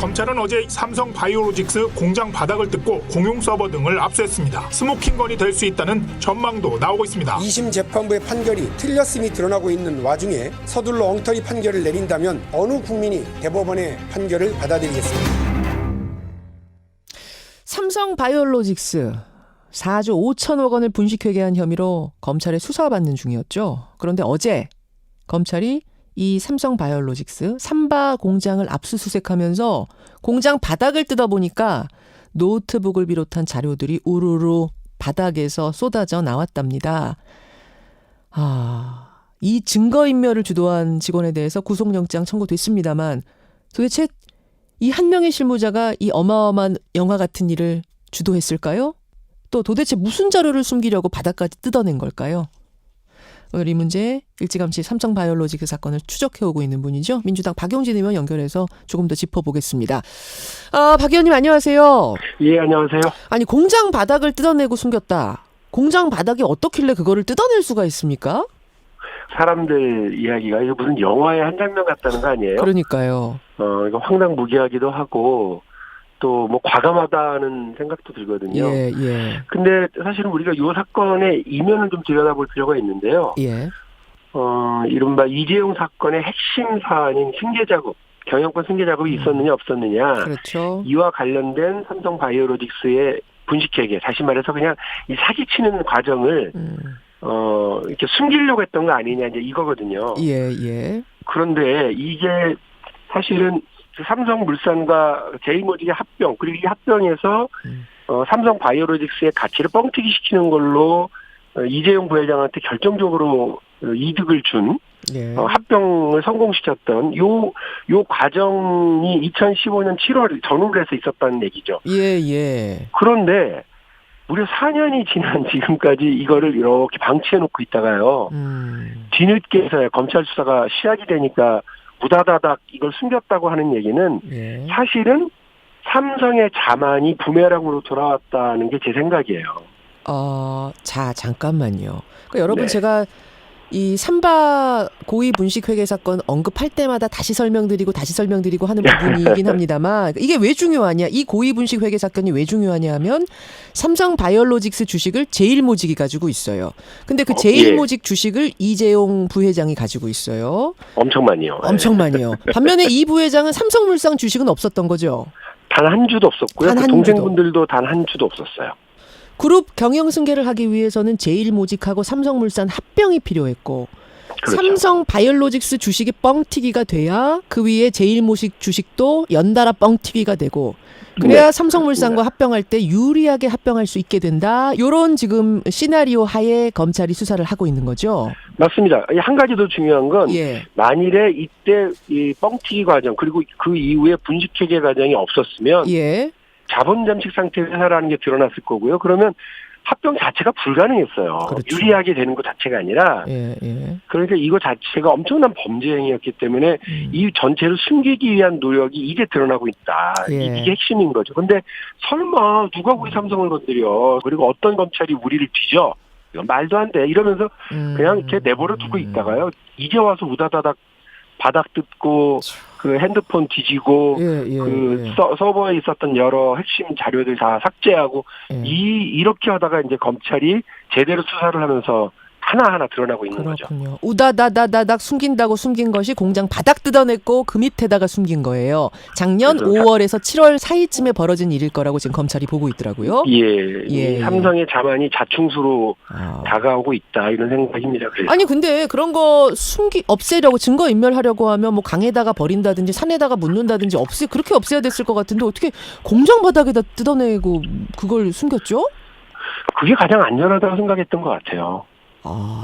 검찰은 어제 삼성 바이오로직스 공장 바닥을 뜯고 공용 서버 등을 압수했습니다. 스모킹건이 될 수 있다는 전망도 나오고 있습니다. 2심 재판부의 판결이 틀렸음이 드러나고 있는 와중에 서둘러 엉터리 판결을 내린다면 어느 국민이 대법원의 판결을 받아들이겠습니까? 삼성 바이오로직스 4조 5천억 원을 분식회계한 혐의로 검찰에 수사받는 중이었죠. 그런데 어제 검찰이 이 삼성 바이오로직스 삼바 공장을 압수수색하면서 공장 바닥을 뜯어보니까 노트북을 비롯한 자료들이 우르르 바닥에서 쏟아져 나왔답니다. 이 증거인멸을 주도한 직원에 대해서 구속영장 청구됐습니다만 도대체 이 한 명의 실무자가 이 어마어마한 영화 같은 일을 주도했을까요? 또 도대체 무슨 자료를 숨기려고 바닥까지 뜯어낸 걸까요? 오늘 이 문제 일찌감치 삼성 바이오로직스 사건을 추적해오고 있는 분이죠. 민주당 박용진 의원 연결해서 조금 더 짚어보겠습니다. 박 의원님 안녕하세요. 예, 안녕하세요. 아니 공장 바닥을 뜯어내고 숨겼다. 공장 바닥이 어떻길래 그거를 뜯어낼 수가 있습니까? 사람들 이야기가 이게 무슨 영화의 한 장면 같다는 거 아니에요? 그러니까요. 이거 황당무계하기도 하고 또 뭐 과감하다는 생각도 들거든요. 예. 근데 사실은 우리가 이 사건의 이면을 좀 들여다볼 필요가 있는데요. 예. 이른바 이재용 사건의 핵심 사안인 승계 작업, 경영권 승계 작업이 있었느냐 없었느냐. 그렇죠. 이와 관련된 삼성 바이오로직스의 분식회계, 다시 말해서 그냥 이 사기치는 과정을 이렇게 숨기려고 했던 거 아니냐 이제 이거거든요. 예. 그런데 이게 사실은 삼성물산과 제이모직의 합병, 그리고 이 합병에서 삼성 바이오로직스의 가치를 뻥튀기 시키는 걸로 이재용 부회장한테 결정적으로 이득을 준 합병을 성공시켰던 요 과정이 2015년 7월 전후로 해서 있었다는 얘기죠. 예. 그런데 무려 4년이 지난 지금까지 이거를 이렇게 방치해놓고 있다가요. 뒤늦게서야 검찰 수사가 시작이 되니까 우다다닥 이걸 숨겼다고 하는 얘기는 사실은 삼성의 자만이 부메랑으로 돌아왔다는 게 제 생각이에요. 자, 잠깐만요. 그러니까 여러분 네. 제가 이 삼바 고의 분식회계 사건 언급할 때마다 다시 설명드리고 하는 부분이긴 합니다만 이게 왜 중요하냐? 이 고의 분식회계 사건이 왜 중요하냐 하면 삼성 바이오로직스 주식을 제일모직이 가지고 있어요. 근데 그 제일모직 주식을 이재용 부회장이 가지고 있어요. 엄청 많이요. 엄청 많이요. 반면에 이 부회장은 삼성물산 주식은 없었던 거죠. 단 한 주도 없었고요. 단 한 동생분들도 단 한 주도 없었어요. 그룹 경영 승계를 하기 위해서는 제일모직하고 삼성물산 합병이 필요했고 그렇죠. 삼성 바이오로직스 주식이 뻥튀기가 돼야 그 위에 제일모직 주식도 연달아 뻥튀기가 되고 그래야 삼성물산과 합병할 때 유리하게 합병할 수 있게 된다. 이런 지금 시나리오 하에 검찰이 수사를 하고 있는 거죠. 맞습니다. 한 가지 더 중요한 건 만일에 이때 이 뻥튀기 과정 그리고 그 이후에 분식회계 과정이 없었으면 자본 잠식 상태 회사라는 게 드러났을 거고요. 그러면 합병 자체가 불가능했어요. 그렇죠. 유리하게 되는 것 자체가 아니라 그러니까 이거 자체가 엄청난 범죄 행위였기 때문에 이 전체를 숨기기 위한 노력이 이제 드러나고 있다. 이게 핵심인 거죠. 근데 설마 누가 우리 삼성을 건드려. 그리고 어떤 검찰이 우리를 뒤져. 이건 말도 안 돼. 이러면서 그냥 이렇게 내버려 두고 있다가요. 이제 와서 우다다닥 바닥 뜯고 그 핸드폰 뒤지고 서버에 있었던 여러 핵심 자료들 다 삭제하고 이렇게 하다가 이제 검찰이 제대로 수사를 하면서 하나하나 드러나고 있는 거죠. 우다다다다닥 숨긴다고 숨긴 것이 공장 바닥 뜯어냈고 그 밑에다가 숨긴 거예요. 작년 5월에서 7월 사이쯤에 벌어진 일일 거라고 지금 검찰이 보고 있더라고요. 삼성의 자만이 자충수로 다가오고 있다 이런 생각입니다. 그래서. 아니 근데 그런 거 없애려고 증거 인멸하려고 하면 뭐 강에다가 버린다든지 산에다가 묻는다든지 그렇게 없애야 됐을 것 같은데 어떻게 공장 바닥에다 뜯어내고 그걸 숨겼죠? 그게 가장 안전하다고 생각했던 것 같아요.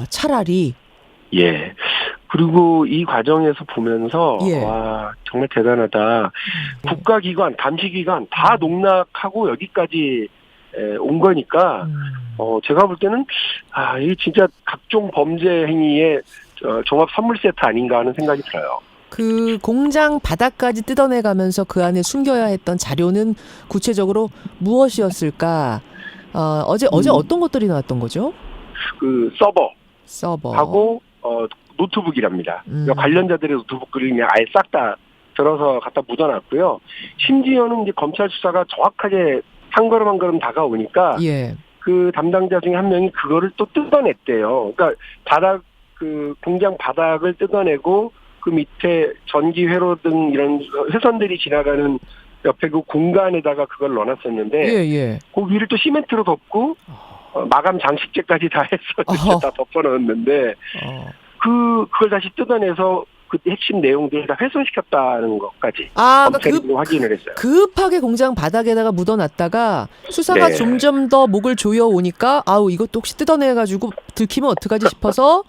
차라리. 그리고 이 과정에서 보면서 와 정말 대단하다. 국가기관, 감시기관 다 농락하고 여기까지 온 거니까 제가 볼 때는 이게 진짜 각종 범죄 행위의 종합 선물 세트 아닌가 하는 생각이 들어요. 그 공장 바닥까지 뜯어내가면서 그 안에 숨겨야 했던 자료는 구체적으로 무엇이었을까? 어제 어떤 것들이 나왔던 거죠? 그 서버하고 노트북이랍니다. 그러니까 관련자들의 노트북들이 그냥 아예 싹 다 들어서 갖다 묻어놨고요. 심지어는 이제 검찰 수사가 정확하게 한 걸음 한 걸음 다가오니까 예. 그 담당자 중에 한 명이 그거를 또 뜯어냈대요. 그러니까 그 공장 바닥을 뜯어내고 그 밑에 전기 회로 등 이런 회선들이 지나가는 옆에 그 공간에다가 그걸 넣어놨었는데 예. 그 위를 또 시멘트로 덮고 마감 장식제까지 다 해서 다 덮어놓았는데 그걸 다시 뜯어내서 그 핵심 내용들을 다 훼손시켰다는 것까지 검찰이 확인을 했어요. 급하게 공장 바닥에다가 묻어놨다가 수사가 네. 점점 더 목을 조여오니까 아우 이것도 혹시 뜯어내가지고 들키면 어떡하지 싶어서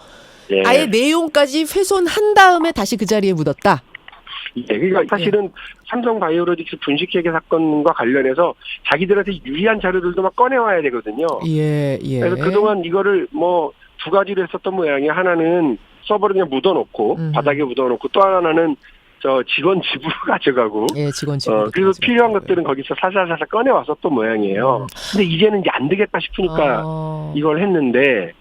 네. 아예 내용까지 훼손한 다음에 다시 그 자리에 묻었다. 예, 그러니까 사실은 삼성바이오로직스 분식회계 사건과 관련해서 자기들한테 유리한 자료들도 막 꺼내와야 되거든요. 예. 그래서 그동안 이거를 뭐 두 가지로 했었던 모양이에요. 하나는 서버를 그냥 묻어놓고 바닥에 묻어놓고 또 하나는 저 직원 집으로 가져가고. 예, 직원 집으로. 그래서 필요한 것들은 거기서 살살살살 꺼내왔었던 모양이에요. 근데 이제는 이제 안 되겠다 싶으니까 이걸 했는데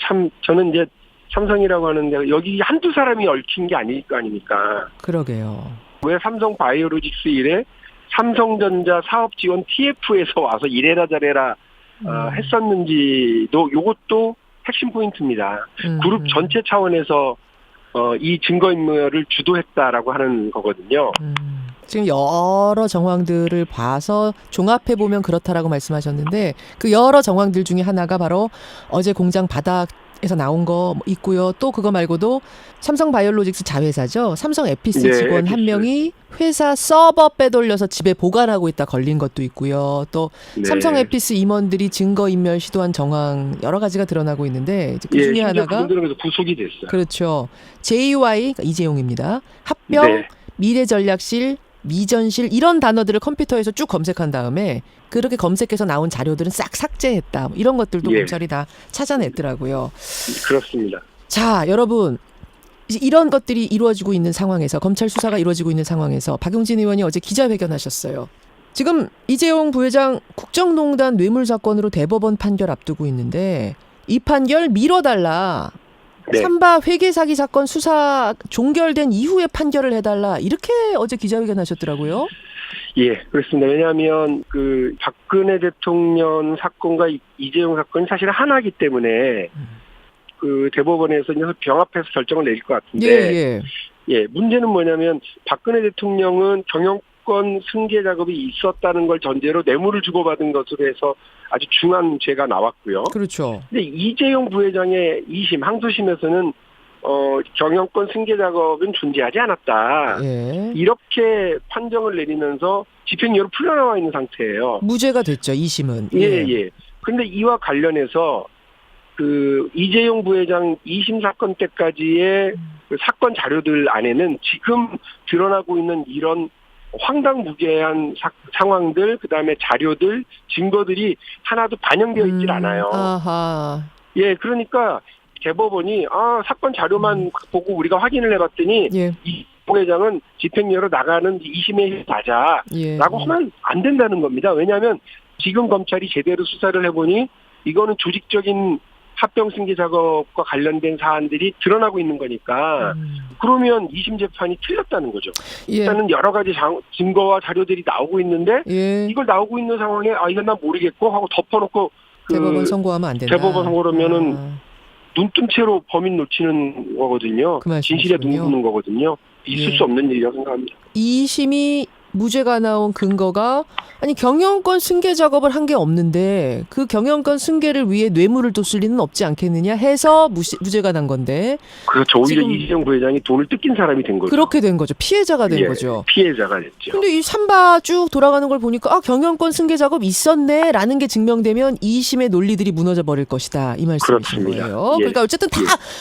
참 저는 이제 삼성이라고 하는데 여기 한두 사람이 얽힌 게 아닐 거 아닙니까? 그러게요. 왜 삼성바이오로직스 일에 삼성전자 사업지원 TF에서 와서 이래라 저래라 했었는지도 요것도 핵심 포인트입니다. 그룹 전체 차원에서 이 증거인멸을 주도했다라고 하는 거거든요. 지금 여러 정황들을 봐서 종합해보면 그렇다라고 말씀하셨는데 그 여러 정황들 중에 하나가 바로 어제 공장 바닥에서 나온 거 있고요. 또 그거 말고도 삼성바이오로직스 자회사죠. 삼성 에피스 직원 한 명이 회사 서버 빼돌려서 집에 보관하고 있다 걸린 것도 있고요. 또 삼성 에피스 임원들이 증거인멸 시도한 정황 여러 가지가 드러나고 있는데 그 중에 하나가 그분들은 구속이 됐어요. 그렇죠. JY 그러니까 이재용입니다. 합병, 미래전략실, 미전실 이런 단어들을 컴퓨터에서 쭉 검색한 다음에 그렇게 검색해서 나온 자료들은 싹 삭제했다. 이런 것들도 검찰이 다 찾아냈더라고요. 그렇습니다. 자, 여러분. 이런 것들이 이루어지고 있는 상황에서 검찰 수사가 이루어지고 있는 상황에서 박용진 의원이 어제 기자회견하셨어요. 지금 이재용 부회장 국정농단 뇌물 사건으로 대법원 판결 앞두고 있는데 이 판결 미뤄달라. 삼바 회계 사기 사건 수사 종결된 이후에 판결을 해달라. 이렇게 어제 기자회견 하셨더라고요. 예, 그렇습니다. 왜냐하면 그 박근혜 대통령 사건과 이재용 사건이 사실 하나이기 때문에 그 대법원에서 이제 병합해서 결정을 내릴 것 같은데, 문제는 뭐냐면 박근혜 대통령은 경영권 승계 작업이 있었다는 걸 전제로 뇌물을 주고받은 것으로 해서 아주 중한 죄가 나왔고요. 그렇죠. 근데 이재용 부회장의 2심 항소심에서는 경영권 승계 작업은 존재하지 않았다. 이렇게 판정을 내리면서 집행유예로 풀려나와 있는 상태예요. 무죄가 됐죠, 2심은. 예. 그런데 이와 관련해서 그 이재용 부회장 2심 사건 때까지의 그 사건 자료들 안에는 지금 드러나고 있는 이런 황당무계한 상황들, 그다음에 자료들, 증거들이 하나도 반영되어 있질 않아요. 예, 그러니까 대법원이 사건 자료만 보고 우리가 확인을 해봤더니 이 부회장은 집행유예로 나가는 2심에 맞아라고 하면 안 된다는 겁니다. 왜냐하면 지금 검찰이 제대로 수사를 해보니 이거는 조직적인 합병 승계 작업과 관련된 사안들이 드러나고 있는 거니까 그러면 2심 재판이 틀렸다는 거죠. 일단은 여러 가지 증거와 자료들이 나오고 있는데 이걸 나오고 있는 상황에 이건 난 모르겠고 하고 덮어놓고 대법원 선고하면 안 된다. 대법원 선고라면은 눈뜬 채로 범인 놓치는 거거든요. 진실에 눈 묻는 거거든요. 있을 수 없는 일이라고 생각합니다. 2심이 무죄가 나온 근거가 아니 경영권 승계 작업을 한 게 없는데 그 경영권 승계를 위해 뇌물을 뒀을 리는 없지 않겠느냐 해서 무죄가 난 건데. 그렇죠. 오히려 이재용 부회장이 돈을 뜯긴 사람이 된 거죠. 그렇게 된 거죠. 피해자가 된 거죠. 피해자가 됐죠. 근데 이 삼바 쭉 돌아가는 걸 보니까 경영권 승계 작업 있었네라는 게 증명되면 2심의 논리들이 무너져 버릴 것이다. 이 말씀이신 거예요. 그러니까 어쨌든 다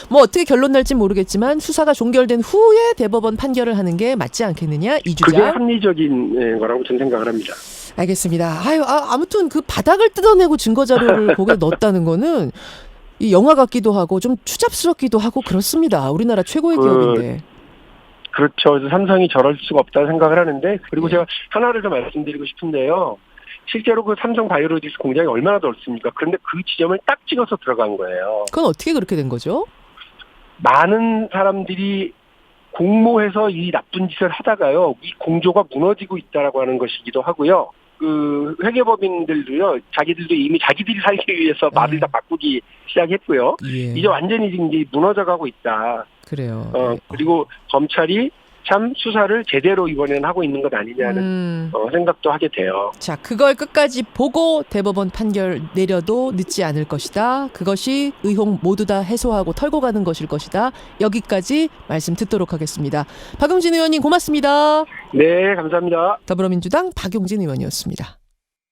뭐 어떻게 결론 날지 모르겠지만 수사가 종결된 후에 대법원 판결을 하는 게 맞지 않겠느냐 이 주장. 그게 합리적인 거라고 저는 생각을 합니다. 알겠습니다. 아무튼 그 바닥을 뜯어내고 증거자료를 거기에 넣었다는 거는 이 영화 같기도 하고 좀 추잡스럽기도 하고 그렇습니다. 우리나라 최고의 기업인데. 그렇죠. 그래서 삼성이 저럴 수가 없다고 생각을 하는데 그리고 제가 하나를 더 말씀드리고 싶은데요. 실제로 그 삼성 바이오로직스 공장이 얼마나 넓습니까? 그런데 그 지점을 딱 찍어서 들어간 거예요. 그건 어떻게 그렇게 된 거죠? 많은 사람들이 공모해서 이 나쁜 짓을 하다가요, 이 공조가 무너지고 있다라고 하는 것이기도 하고요. 그 회계법인들도요, 자기들도 이미 자기들이 살기 위해서 말을 다 바꾸기 시작했고요. 예. 이제 완전히 이제 무너져가고 있다. 그래요. 그리고 검찰이 참 수사를 제대로 이번에는 하고 있는 것 아니냐는 생각도 하게 돼요. 자, 그걸 끝까지 보고 대법원 판결 내려도 늦지 않을 것이다. 그것이 의혹 모두 다 해소하고 털고 가는 것일 것이다. 여기까지 말씀 듣도록 하겠습니다. 박용진 의원님 고맙습니다. 네, 감사합니다. 더불어민주당 박용진 의원이었습니다.